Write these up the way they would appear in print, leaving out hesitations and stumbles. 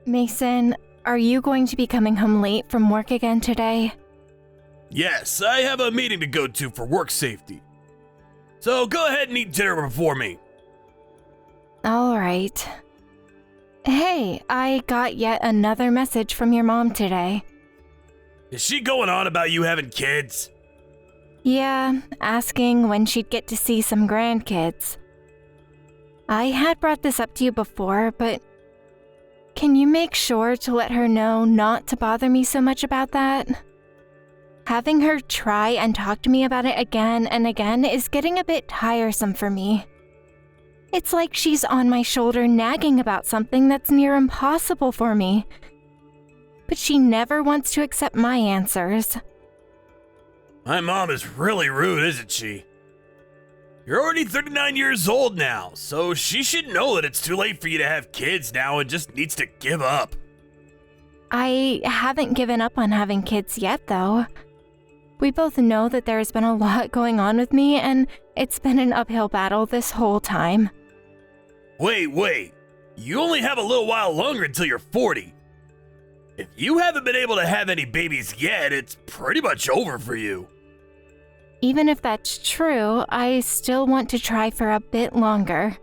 Mason, are you going to be coming home late from work again today? Yes, I have a meeting to go to for work safety. So go ahead and eat dinner before me. All right. Hey, I got yet another message from your mom today. Is she going on about you having kids? Yeah, asking when she'd get to see some grandkids. I had brought this up to you before, but can you make sure to let her know not to bother me so much about that? Having her try and talk to me about it again and again is getting a bit tiresome for me. It's like she's on my shoulder nagging about something that's near impossible for me. But she never wants to accept my answers. My mom is really rude, isn't she? You're already 39 years old now, so she should know that it's too late for you to have kids now and just needs to give up. I haven't given up on having kids yet, though. We both know that there has been a lot going on with me, and it's been an uphill battle this whole time. Wait. You only have a little while longer until you're 40. If you haven't been able to have any babies yet, it's pretty much over for you. Even if that's true, I still want to try for a bit longer.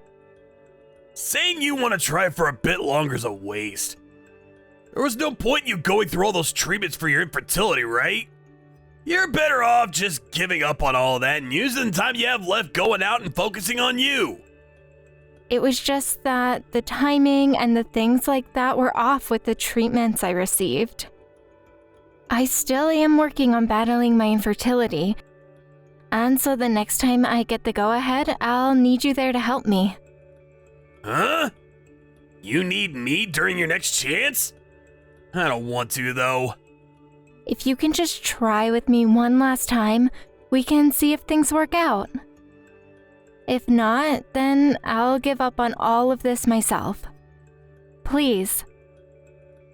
Saying you want to try for a bit longer is a waste. There was no point in you going through all those treatments for your infertility, right? You're better off just giving up on all that and using the time you have left going out and focusing on you. It was just that the timing and the things like that were off with the treatments I received. I still am working on battling my infertility, and so the next time I get the go-ahead, I'll need you there to help me. Huh? You need me during your next chance? I don't want to, though. If you can just try with me one last time, we can see if things work out. If not, then I'll give up on all of this myself. Please.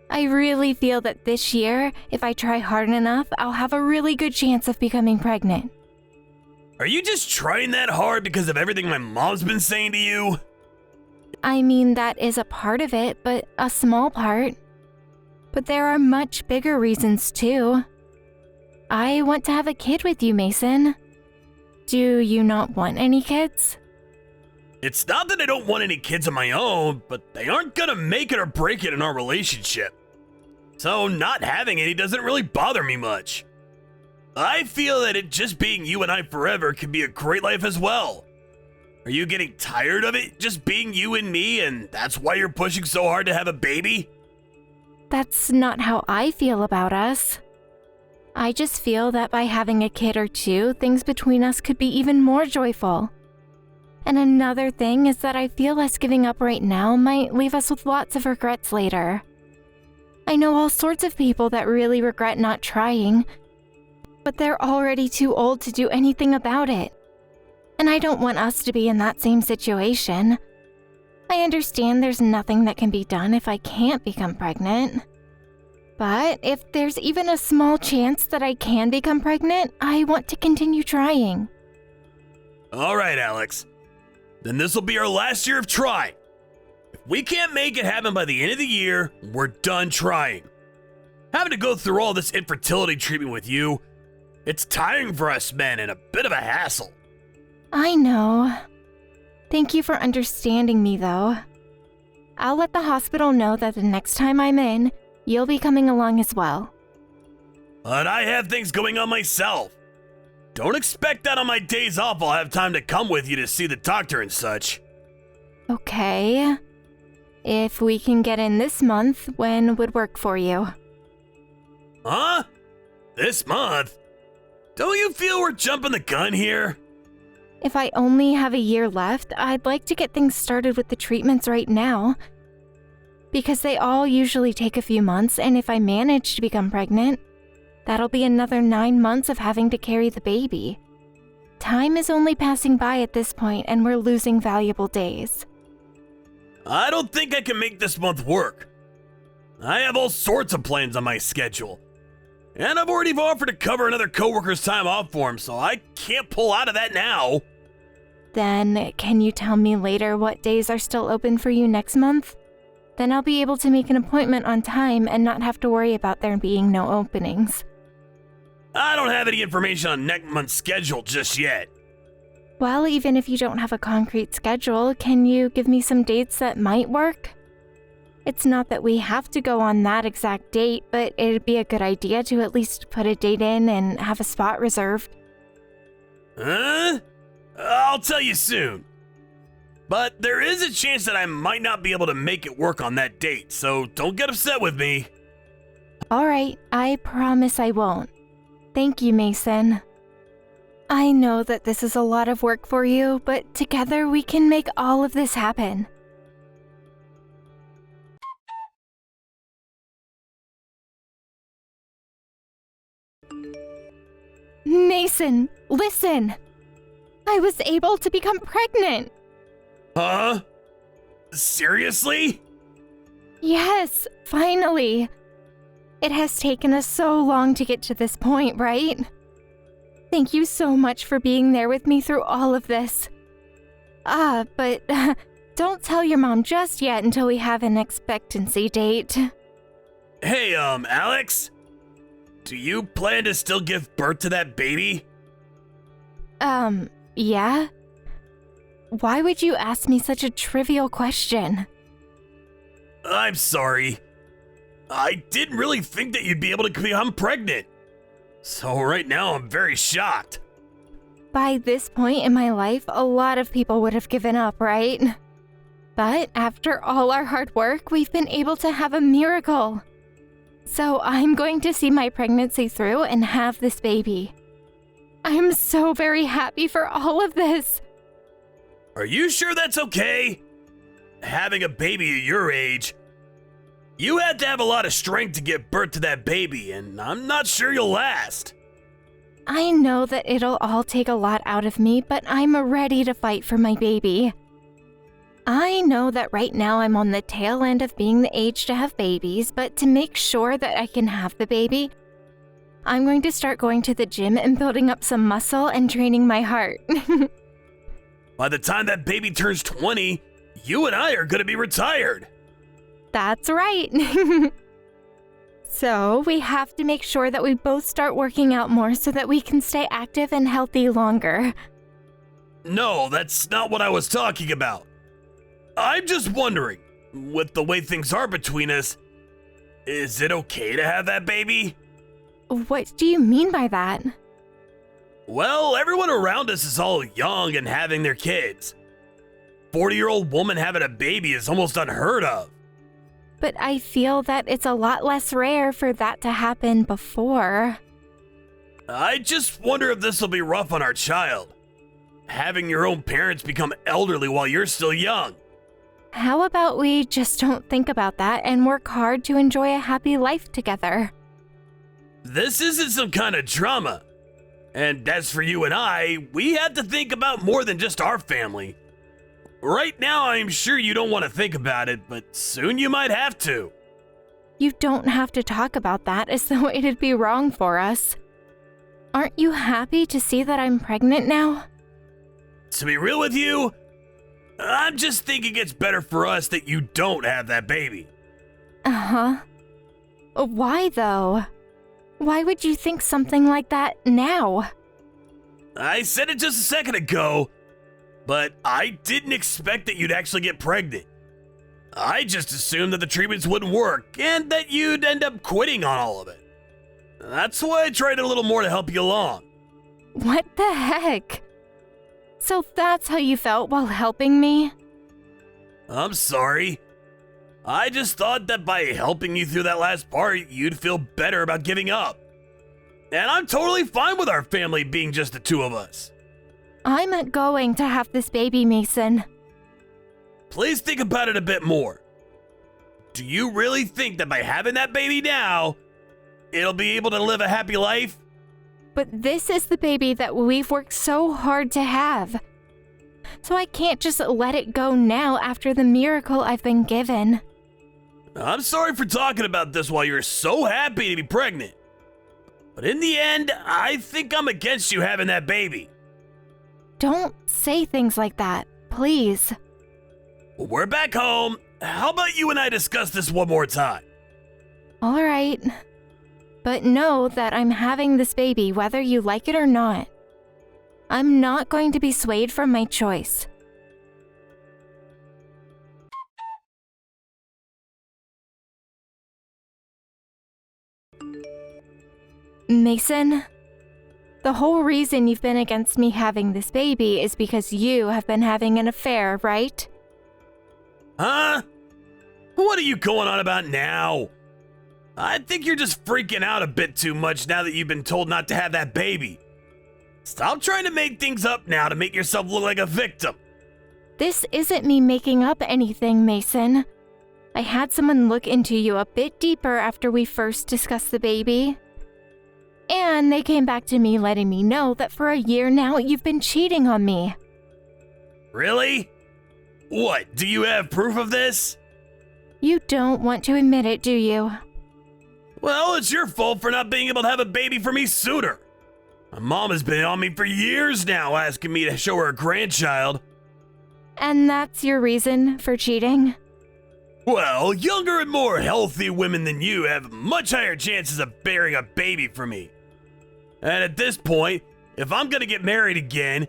I really feel that this year, if I try hard enough, I'll have a really good chance of becoming pregnant. Are you just trying that hard because of everything my mom's been saying to you? I mean, that is a part of it, but a small part. But there are much bigger reasons, too. I want to have a kid with you, Mason. Do you not want any kids? It's not that I don't want any kids of my own, but they aren't gonna make it or break it in our relationship. So not having any doesn't really bother me much. I feel that it just being you and I forever can be a great life as well. Are you getting tired of it just being you and me, and that's why you're pushing so hard to have a baby? That's not how I feel about us. I just feel that by having a kid or two, things between us could be even more joyful. And another thing is that I feel us giving up right now might leave us with lots of regrets later. I know all sorts of people that really regret not trying, but they're already too old to do anything about it. And I don't want us to be in that same situation. I understand there's nothing that can be done if I can't become pregnant. But if there's even a small chance that I can become pregnant, I want to continue trying. All right, Alex. Then this will be our last year of trying. If we can't make it happen by the end of the year, we're done trying. Having to go through all this infertility treatment with you, it's tiring for us men and a bit of a hassle. I know. Thank you for understanding me, though. I'll let the hospital know that the next time I'm in, you'll be coming along as well. But I have things going on myself. Don't expect that on my days off I'll have time to come with you to see the doctor and such. Okay. If we can get in this month, when would work for you? Huh? This month? Don't you feel we're jumping the gun here? If I only have a year left, I'd like to get things started with the treatments right now. Because they all usually take a few months, and if I manage to become pregnant, that'll be another 9 months of having to carry the baby. Time is only passing by at this point, and we're losing valuable days. I don't think I can make this month work. I have all sorts of plans on my schedule. And I've already offered to cover another coworker's time off for him, so I can't pull out of that now. Then, can you tell me later what days are still open for you next month? Then I'll be able to make an appointment on time and not have to worry about there being no openings. I don't have any information on next month's schedule just yet. Well, even if you don't have a concrete schedule, can you give me some dates that might work? It's not that we have to go on that exact date, but it'd be a good idea to at least put a date in and have a spot reserved. Huh? I'll tell you soon. But there is a chance that I might not be able to make it work on that date, so don't get upset with me. Alright, I promise I won't. Thank you, Mason. I know that this is a lot of work for you, but together we can make all of this happen. Mason, listen! I was able to become pregnant! Huh? Seriously? Yes, finally! It has taken us so long to get to this point, right? Thank you so much for being there with me through all of this. But don't tell your mom just yet until we have an expectancy date. Hey, Alex? Do you plan to still give birth to that baby? Yeah? Why would you ask me such a trivial question? I'm sorry. I didn't really think that you'd be able to become pregnant. So right now I'm very shocked. By this point in my life, a lot of people would have given up, right? But after all our hard work, we've been able to have a miracle. So I'm going to see my pregnancy through and have this baby. I'm so very happy for all of this. Are you sure that's okay? Having a baby at your age, you had to have a lot of strength to give birth to that baby, and I'm not sure you'll last. I know that it'll all take a lot out of me, but I'm ready to fight for my baby. I know that right now I'm on the tail end of being the age to have babies, but to make sure that I can have the baby, I'm going to start going to the gym and building up some muscle and training my heart. By the time that baby turns 20, you and I are going to be retired. That's right. So we have to make sure that we both start working out more so that we can stay active and healthy longer. No, that's not what I was talking about. I'm just wondering, with the way things are between us, is it okay to have that baby? What do you mean by that? Well, everyone around us is all young and having their kids. 40-year-old woman having a baby is almost unheard of. But I feel that it's a lot less rare for that to happen before. I just wonder if this will be rough on our child. Having your own parents become elderly while you're still young. How about we just don't think about that and work hard to enjoy a happy life together? This isn't some kind of drama. And as for you and I, we have to think about more than just our family. Right now, I'm sure you don't want to think about it, but soon you might have to. You don't have to talk about that as though it'd be wrong for us. Aren't you happy to see that I'm pregnant now? To be real with you, I'm just thinking it's better for us that you don't have that baby. Uh-huh. Why, though? Why would you think something like that now? I said it just a second ago, but I didn't expect that you'd actually get pregnant. I just assumed that the treatments wouldn't work and that you'd end up quitting on all of it. That's why I tried a little more to help you along. What the heck? So that's how you felt while helping me? I'm sorry. I just thought that by helping you through that last part, you'd feel better about giving up. And I'm totally fine with our family being just the two of us. I'm going to have this baby, Mason. Please think about it a bit more. Do you really think that by having that baby now, it'll be able to live a happy life? But this is the baby that we've worked so hard to have. So I can't just let it go now after the miracle I've been given. I'm sorry for talking about this while you're so happy to be pregnant. But in the end, I think I'm against you having that baby. Don't say things like that, please. We're back home, how about you and I discuss this one more time? All right. But know that I'm having this baby whether you like it or not. I'm not going to be swayed from my choice. Mason, the whole reason you've been against me having this baby is because you have been having an affair, right? Huh? What are you going on about now? I think you're just freaking out a bit too much now that you've been told not to have that baby. Stop trying to make things up now to make yourself look like a victim. This isn't me making up anything, Mason. I had someone look into you a bit deeper after we first discussed the baby. And they came back to me letting me know that for a year now you've been cheating on me. Really? What, do you have proof of this? You don't want to admit it, do you? Well, it's your fault for not being able to have a baby for me sooner. My mom has been on me for years now asking me to show her a grandchild. And that's your reason for cheating? Well, younger and more healthy women than you have much higher chances of bearing a baby for me. And at this point, if I'm gonna get married again,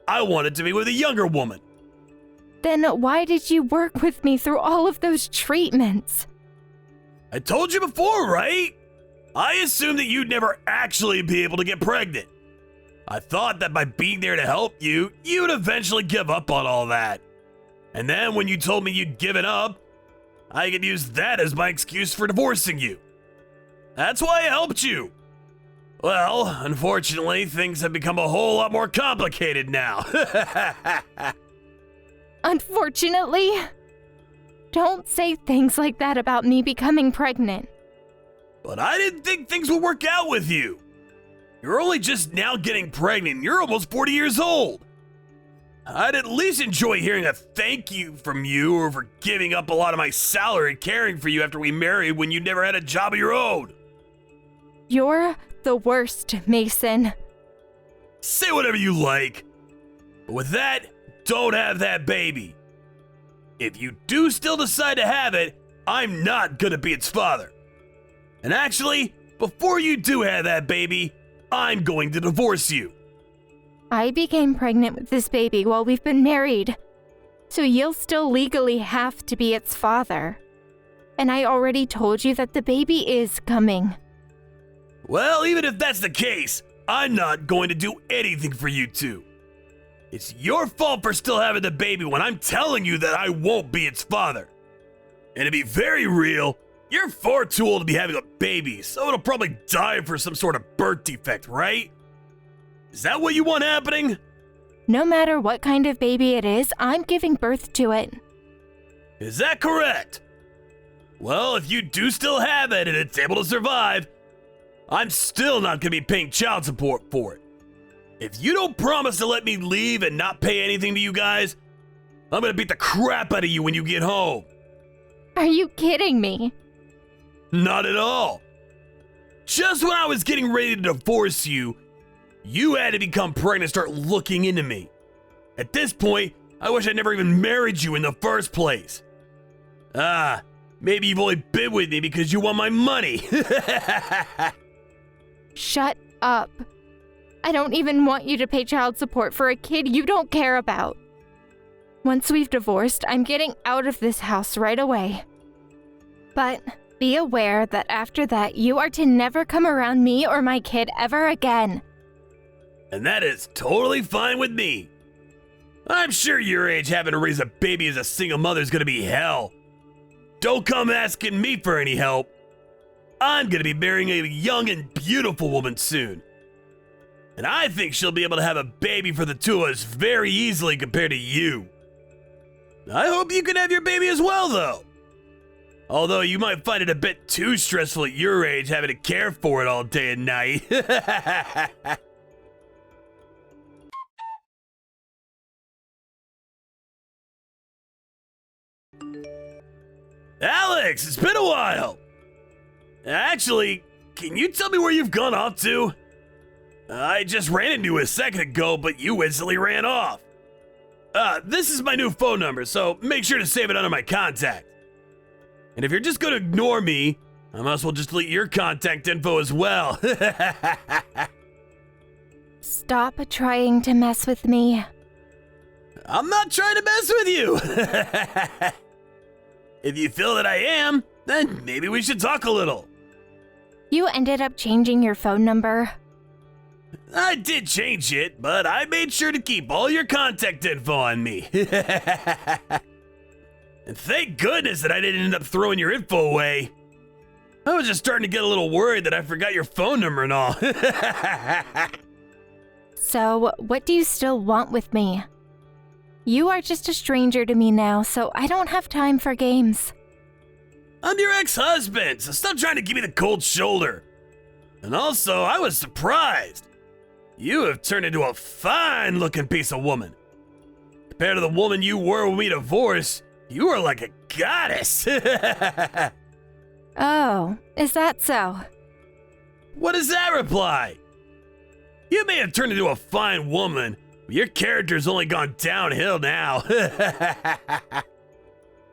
I want it to be with a younger woman. Then why did you work with me through all of those treatments? I told you before, right? I assumed that you'd never actually be able to get pregnant. I thought that by being there to help you, you'd eventually give up on all that. And then when you told me you'd given up, I could use that as my excuse for divorcing you. That's why I helped you. Well, unfortunately, things have become a whole lot more complicated now. Unfortunately? Don't say things like that about me becoming pregnant. But I didn't think things would work out with you. You're only just now getting pregnant and you're almost 40 years old. I'd at least enjoy hearing a thank you from you or for giving up a lot of my salary caring for you after we married when you never had a job of your own. You're the worst, Mason. Say whatever you like. But with that, don't have that baby. If you do still decide to have it, I'm not gonna be its father. And actually, before you do have that baby, I'm going to divorce you. I became pregnant with this baby while we've been married, so you'll still legally have to be its father. And I already told you that the baby is coming. Well, even if that's the case, I'm not going to do anything for you two. It's your fault for still having the baby when I'm telling you that I won't be its father. And to be very real, you're far too old to be having a baby, so it'll probably die for some sort of birth defect, right? Is that what you want happening? No matter what kind of baby it is, I'm giving birth to it. Is that correct? Well, if you do still have it and it's able to survive, I'm still not gonna be paying child support for it. If you don't promise to let me leave and not pay anything to you guys, I'm gonna beat the crap out of you when you get home. Are you kidding me? Not at all. Just when I was getting ready to divorce you, you had to become pregnant and start looking into me. At this point, I wish I never even married you in the first place. Maybe you've only been with me because you want my money. Shut up. I don't even want you to pay child support for a kid you don't care about. Once we've divorced, I'm getting out of this house right away. But be aware that after that, you are to never come around me or my kid ever again. And that is totally fine with me. I'm sure your age having to raise a baby as a single mother is gonna be hell. Don't come asking me for any help. I'm gonna be marrying a young and beautiful woman soon. And I think she'll be able to have a baby for the two of us very easily compared to you. I hope you can have your baby as well, though. Although you might find it a bit too stressful at your age having to care for it all day and night. Alex, it's been a while. Actually, can you tell me where you've gone off to? I just ran into you a second ago, but you instantly ran off. This is my new phone number, so make sure to save it under my contact. And if you're just gonna ignore me, I might as well just delete your contact info as well. Stop trying to mess with me. I'm not trying to mess with you. If you feel that I am, then maybe we should talk a little. You ended up changing your phone number. I did change it, but I made sure to keep all your contact info on me. And thank goodness that I didn't end up throwing your info away. I was just starting to get a little worried that I forgot your phone number and all. So, what do you still want with me? You are just a stranger to me now, so I don't have time for games. I'm your ex-husband, so stop trying to give me the cold shoulder. And also, I was surprised. You have turned into a fine-looking piece of woman. Compared to the woman you were when we divorced, you are like a goddess. Oh, is that so? What does that reply? You may have turned into a fine woman, but your character's only gone downhill now.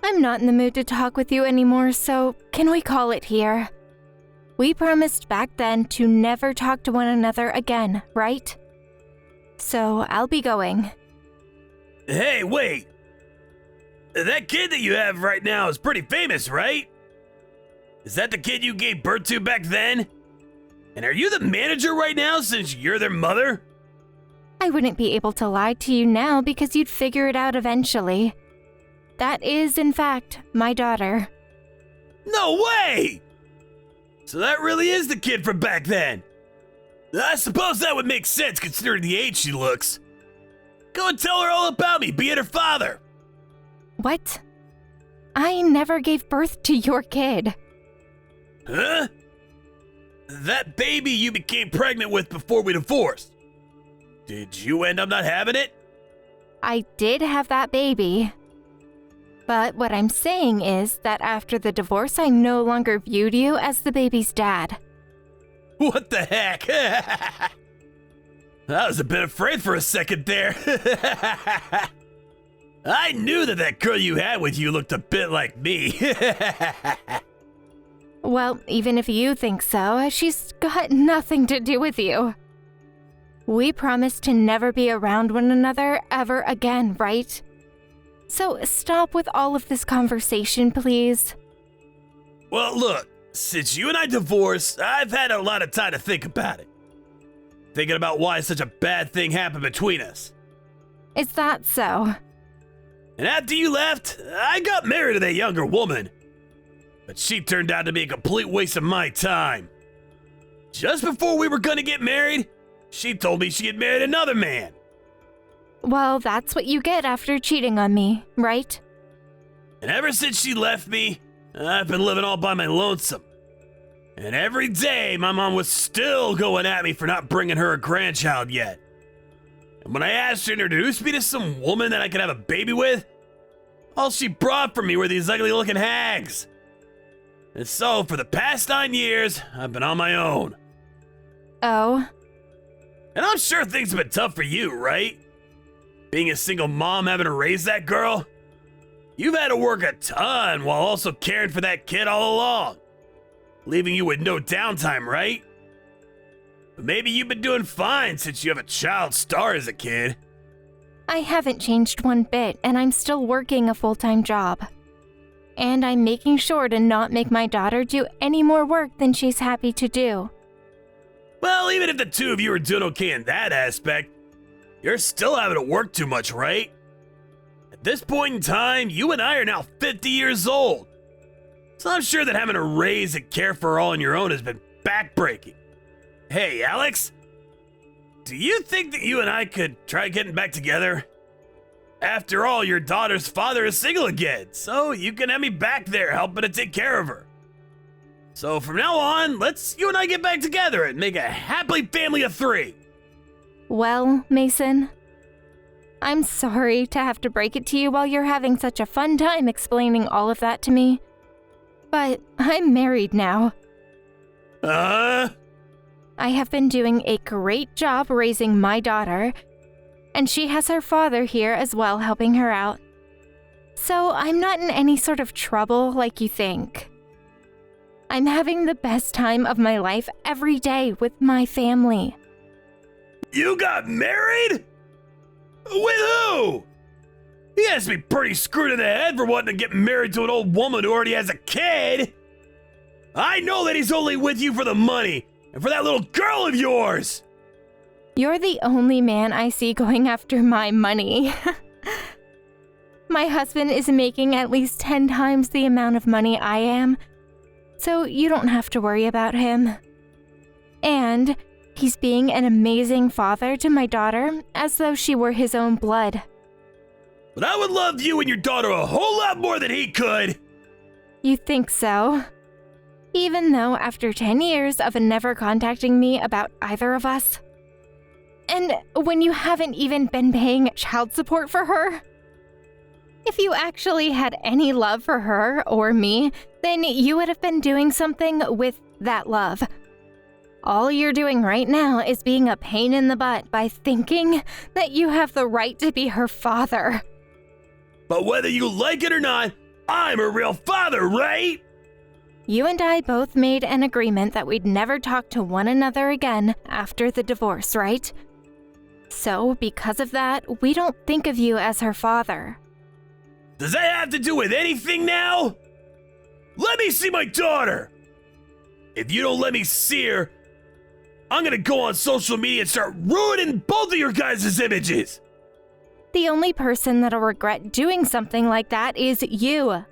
I'm not in the mood to talk with you anymore, so can we call it here? We promised back then to never talk to one another again, right? So I'll be going. Hey, wait. That kid that you have right now is pretty famous, right? Is that the kid you gave birth to back then? And are you the manager right now since you're their mother? I wouldn't be able to lie to you now because you'd figure it out eventually. That is, in fact, my daughter. No way! So that really is the kid from back then. I suppose that would make sense considering the age she looks. Go and tell her all about me, being her father. What? I never gave birth to your kid. Huh? That baby you became pregnant with before we divorced. Did you end up not having it? I did have that baby. But what I'm saying is that after the divorce, I no longer viewed you as the baby's dad. What the heck? I was a bit afraid for a second there. I knew that girl you had with you looked a bit like me. Well, even if you think so, she's got nothing to do with you. We promised to never be around one another ever again, right? So stop with all of this conversation, please. Well, look, since you and I divorced, I've had a lot of time to think about it. Thinking about why such a bad thing happened between us. Is that so? And after you left, I got married to that younger woman. But she turned out to be a complete waste of my time. Just before we were gonna get married, she told me she had married another man. Well, that's what you get after cheating on me, right? And ever since she left me, I've been living all by my lonesome. And every day, my mom was still going at me for not bringing her a grandchild yet. And when I asked her to introduce me to some woman that I could have a baby with, all she brought for me were these ugly-looking hags. And so, for the past 9 years, I've been on my own. Oh? And I'm sure things have been tough for you, right? Being a single mom having to raise that girl? You've had to work a ton while also caring for that kid all along. Leaving you with no downtime, right? But maybe you've been doing fine since you have a child star as a kid. I haven't changed one bit, and I'm still working a full-time job. And I'm making sure to not make my daughter do any more work than she's happy to do. Well, even if the two of you are doing okay in that aspect, you're still having to work too much, right? At this point in time, you and I are now 50 years old. So I'm sure that having to raise and care for her all on your own has been backbreaking. Hey, Alex, do you think that you and I could try getting back together? After all, your daughter's father is single again, so you can have me back there helping to take care of her. So from now on, let's you and I get back together and make a happy family of 3. Well, Mason, I'm sorry to have to break it to you while you're having such a fun time explaining all of that to me. But I'm married now. I have been doing a great job raising my daughter, And she has her father here as well helping her out. So I'm not in any sort of trouble like you think. I'm having the best time of my life every day with my family. You got married? With who? He has to be pretty screwed in the head for wanting to get married to an old woman who already has a kid. I know that he's only with you for the money and for that little girl of yours. You're the only man I see going after my money. My husband is making at least 10 times the amount of money I am, so you don't have to worry about him. And he's being an amazing father to my daughter as though she were his own blood. But I would love you and your daughter a whole lot more than he could. You think so? Even though after 10 years of never contacting me about either of us? And when you haven't even been paying child support for her? If you actually had any love for her or me, then you would have been doing something with that love. All you're doing right now is being a pain in the butt by thinking that you have the right to be her father. But whether you like it or not, I'm a real father, right? You and I both made an agreement that we'd never talk to one another again after the divorce, right? So, because of that, we don't think of you as her father. Does that have to do with anything now? Let me see my daughter! If you don't let me see her, I'm gonna go on social media and start ruining both of your guys' images! The only person that'll regret doing something like that is you.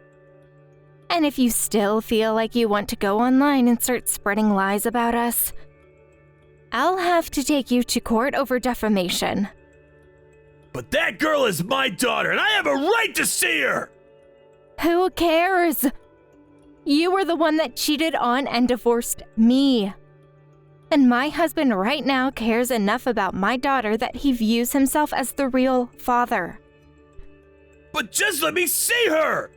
And if you still feel like you want to go online and start spreading lies about us, I'll have to take you to court over defamation. But that girl is my daughter, and I have a right to see her! Who cares? You were the one that cheated on and divorced me. And my husband right now cares enough about my daughter that he views himself as the real father. But just let me see her!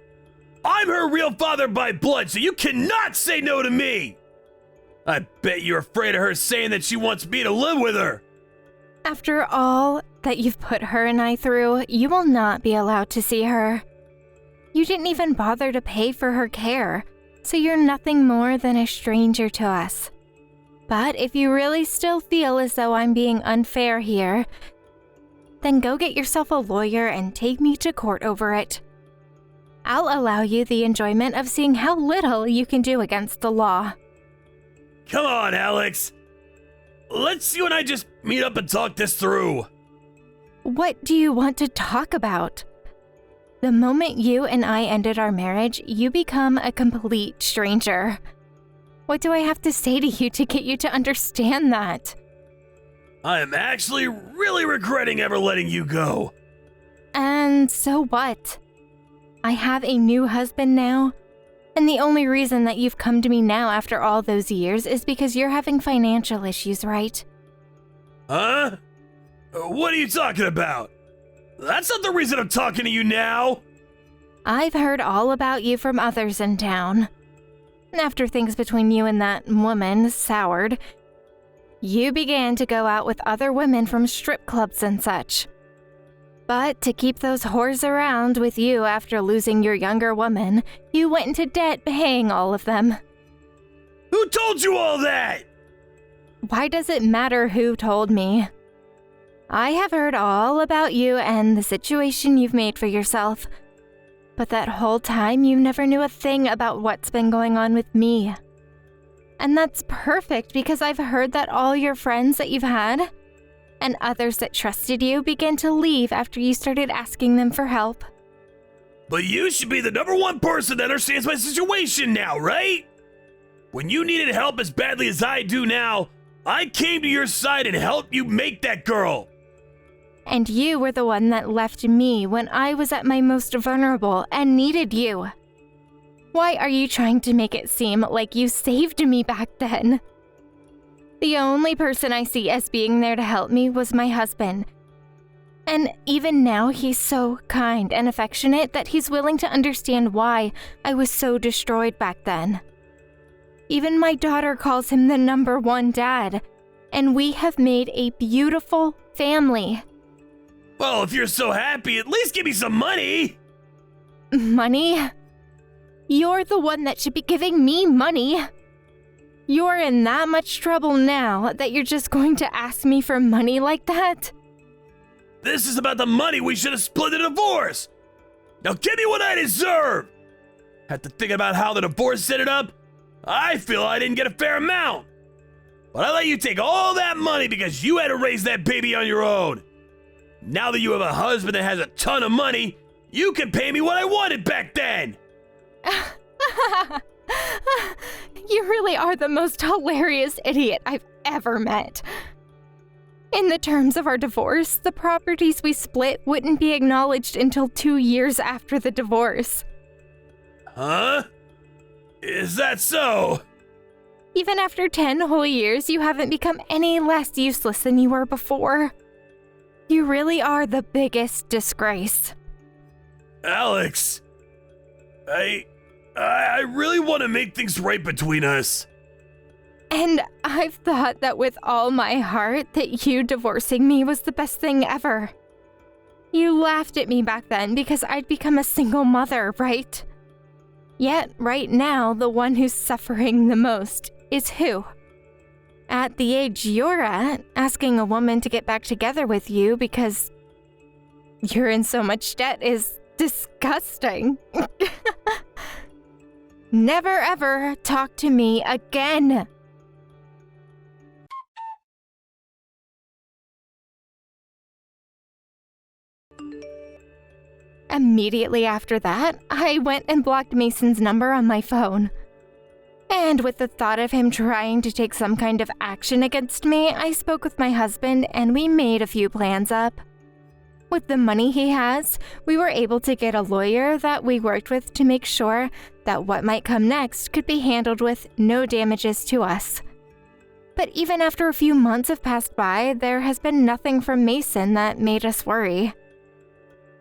I'm her real father by blood, so you cannot say no to me! I bet you're afraid of her saying that she wants me to live with her! After all that you've put her and I through, you will not be allowed to see her. You didn't even bother to pay for her care, so you're nothing more than a stranger to us. But if you really still feel as though I'm being unfair here, then go get yourself a lawyer and take me to court over it. I'll allow you the enjoyment of seeing how little you can do against the law. Come on, Alex! Let's you and I just meet up and talk this through. What do you want to talk about? The moment you and I ended our marriage, you become a complete stranger. What do I have to say to you to get you to understand that? I am actually really regretting ever letting you go. And so what? I have a new husband now, and the only reason that you've come to me now after all those years is because you're having financial issues, right? Huh? What are you talking about? That's not the reason I'm talking to you now! I've heard all about you from others in town. After things between you and that woman soured, you began to go out with other women from strip clubs and such. But to keep those whores around with you after losing your younger woman, you went into debt paying all of them. Who told you all that? Why does it matter who told me? I have heard all about you and the situation you've made for yourself. But that whole time you never knew a thing about what's been going on with me. And that's perfect because I've heard that all your friends that you've had and others that trusted you began to leave after you started asking them for help. But you should be the #1 person that understands my situation now, right? When you needed help as badly as I do now, I came to your side and helped you make that girl. And you were the one that left me when I was at my most vulnerable and needed you. Why are you trying to make it seem like you saved me back then? The only person I see as being there to help me was my husband. And even now, he's so kind and affectionate that he's willing to understand why I was so destroyed back then. Even my daughter calls him the #1 dad, and we have made a beautiful family. Well, if you're so happy, at least give me some money. Money? You're the one that should be giving me money. You're in that much trouble now that you're just going to ask me for money like that? This is about the money we should have split the divorce. Now give me what I deserve. After thinking about how the divorce set it up, I feel I didn't get a fair amount. But I let you take all that money because you had to raise that baby on your own. Now that you have a husband that has a ton of money, you can pay me what I wanted back then. You really are the most hilarious idiot I've ever met. In the terms of our divorce, the properties we split wouldn't be acknowledged until 2 years after the divorce. Huh? Is that so? Even after 10 whole years, you haven't become any less useless than you were before. You really are the biggest disgrace. Alex, I really want to make things right between us. And I've thought that with all my heart that you divorcing me was the best thing ever. You laughed at me back then because I'd become a single mother, right? Yet, right now, the one who's suffering the most is who? At the age you're at, asking a woman to get back together with you because you're in so much debt is disgusting. Never ever talk to me again. Immediately after that, I went and blocked Mason's number on my phone. And with the thought of him trying to take some kind of action against me, I spoke with my husband and we made a few plans up. With the money he has, we were able to get a lawyer that we worked with to make sure that what might come next could be handled with no damages to us. But even after a few months have passed by, there has been nothing from Mason that made us worry.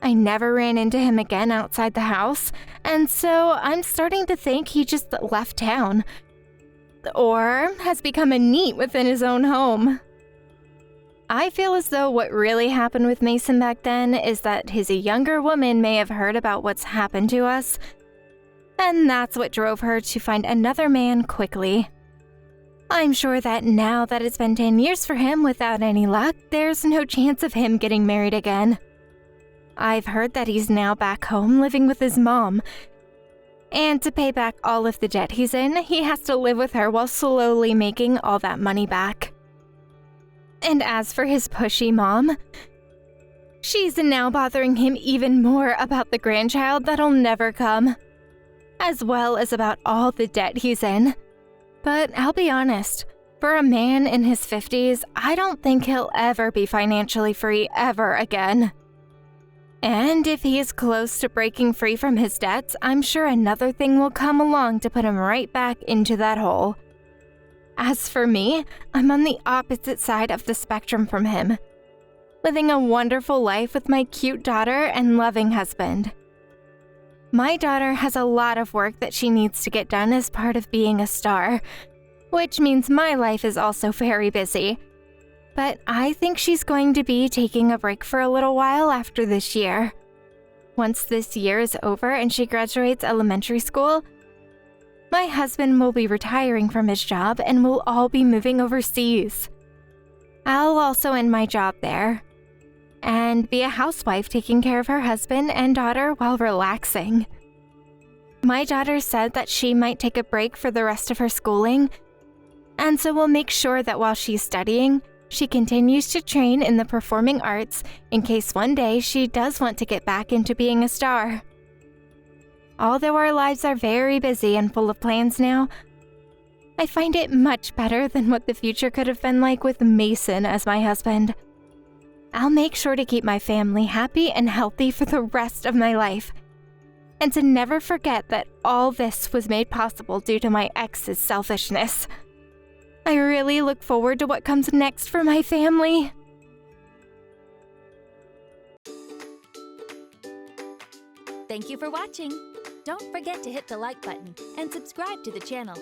I never ran into him again outside the house, and so I'm starting to think he just left town. Or has become a NEET within his own home. I feel as though what really happened with Mason back then is that his younger woman may have heard about what's happened to us, and that's what drove her to find another man quickly. I'm sure that now that it's been 10 years for him without any luck, there's no chance of him getting married again. I've heard that he's now back home living with his mom. And to pay back all of the debt he's in, he has to live with her while slowly making all that money back. And as for his pushy mom, she's now bothering him even more about the grandchild that'll never come, as well as about all the debt he's in. But I'll be honest, for a man in his 50s, I don't think he'll ever be financially free ever again. And if he is close to breaking free from his debts, I'm sure another thing will come along to put him right back into that hole. As for me, I'm on the opposite side of the spectrum from him, living a wonderful life with my cute daughter and loving husband. My daughter has a lot of work that she needs to get done as part of being a star, which means my life is also very busy. But I think she's going to be taking a break for a little while after this year. Once this year is over and she graduates elementary school, my husband will be retiring from his job and we'll all be moving overseas. I'll also end my job there and be a housewife taking care of her husband and daughter while relaxing. My daughter said that she might take a break for the rest of her schooling, and so we'll make sure that while she's studying, she continues to train in the performing arts in case one day she does want to get back into being a star. Although our lives are very busy and full of plans now, I find it much better than what the future could have been like with Mason as my husband. I'll make sure to keep my family happy and healthy for the rest of my life, and to never forget that all this was made possible due to my ex's selfishness. I really look forward to what comes next for my family. Thank you for watching. Don't forget to hit the like button and subscribe to the channel.